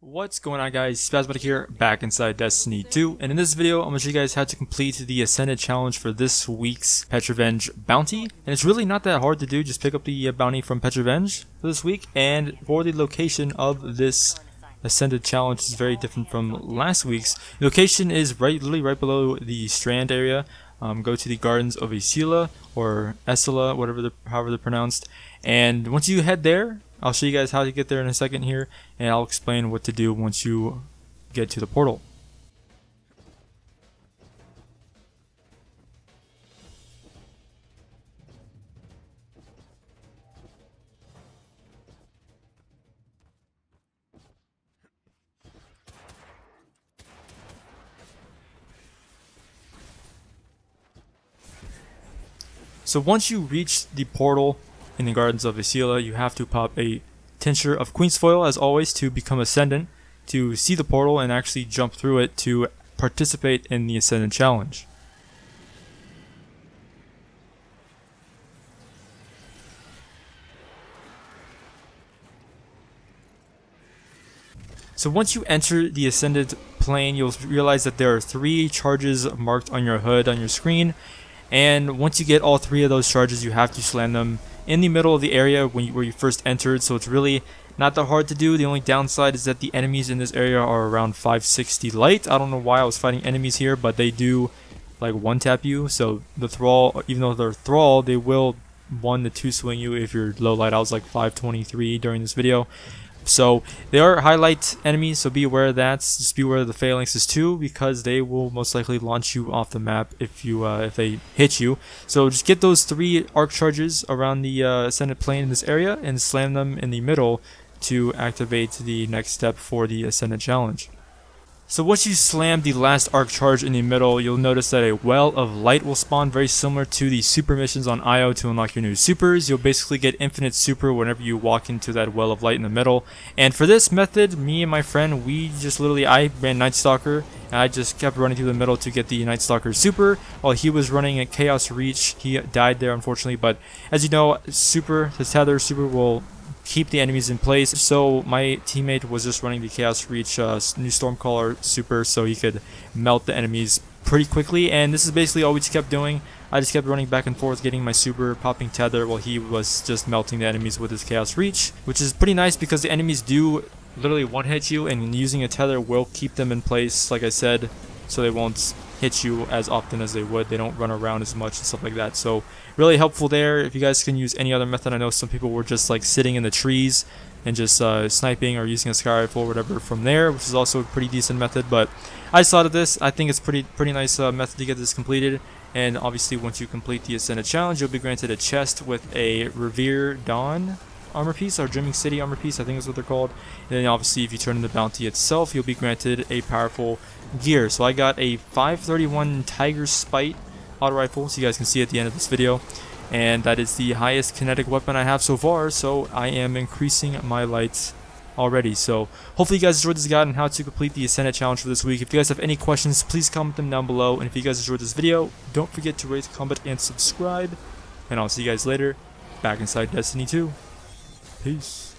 What's going on, guys? Spazmattic here, back inside Destiny 2, and in this video I'm going to show you guys how to complete the Ascendant challenge for this week's Petrovenge bounty. And it's really not that hard to do, just pick up the bounty from Petrovenge for this week, and for the location of this Ascendant challenge is very different from last week's. The location is literally right below the Strand area. Go to the Gardens of Esila, or Esila, however they're pronounced, and once you head there, I'll show you guys how to get there in a second here, and I'll explain what to do once you get to the portal. So once you reach the portal in the Gardens of Esila, you have to pop a tincture of Queen's Foil, as always, to become Ascendant, to see the portal and actually jump through it to participate in the Ascendant challenge. So once you enter the Ascendant plane, you'll realize that there are 3 charges marked on your HUD on your screen, and once you get all 3 of those charges, you have to slam them in the middle of the area where you first entered. So it's really not that hard to do. The only downside is that the enemies in this area are around 560 light. I don't know why I was fighting enemies here, but they do like one tap you. So the thrall, even though they're thrall, they will 1 to 2 swing you if you're low light. I was like 523 during this video. So they are highlight enemies, so be aware of that. Just be aware of the phalanxes too, because they will most likely launch you off the map if they hit you. So just get those 3 arc charges around the Ascendant plane in this area and slam them in the middle to activate the next step for the Ascendant challenge. So once you slam the last arc charge in the middle, you'll notice that a well of light will spawn, very similar to the super missions on IO to unlock your new supers. You'll basically get infinite super whenever you walk into that well of light in the middle. And for this method, me and my friend, I ran Night Stalker, and I just kept running through the middle to get the Night Stalker super, while he was running a Chaos Reach. He died there, unfortunately, but as you know, the tether super will keep the enemies in place. So my teammate was just running the Chaos Reach new Stormcaller super, so he could melt the enemies pretty quickly. And this is basically all we just kept doing. I just kept running back and forth, getting my super, popping tether, while he was just melting the enemies with his Chaos Reach, which is pretty nice because the enemies do literally one-hit you, and using a tether will keep them in place, like I said, so they won't hit you as often as they would. They don't run around as much and stuff like that. So really helpful there. If you guys can use any other method, I know some people were just like sitting in the trees and just sniping or using a sky rifle or whatever from there, which is also a pretty decent method. But I just thought of this. I think it's pretty nice method to get this completed. And obviously once you complete the Ascendant challenge, you'll be granted a chest with a Revere Dawn armor piece, or Dreaming City armor piece, I think is what they're called. And then obviously if you turn in the bounty itself, you'll be granted a powerful gear. So I got a 531 Tiger Spite auto rifle, so you guys can see at the end of this video, and that is the highest kinetic weapon I have so far, so I am increasing my lights already. So hopefully you guys enjoyed this guide on how to complete the Ascendant challenge for this week. If you guys have any questions, please comment them down below, and if you guys enjoyed this video, don't forget to rate, comment, and subscribe, and I'll see you guys later back inside Destiny 2. Peace.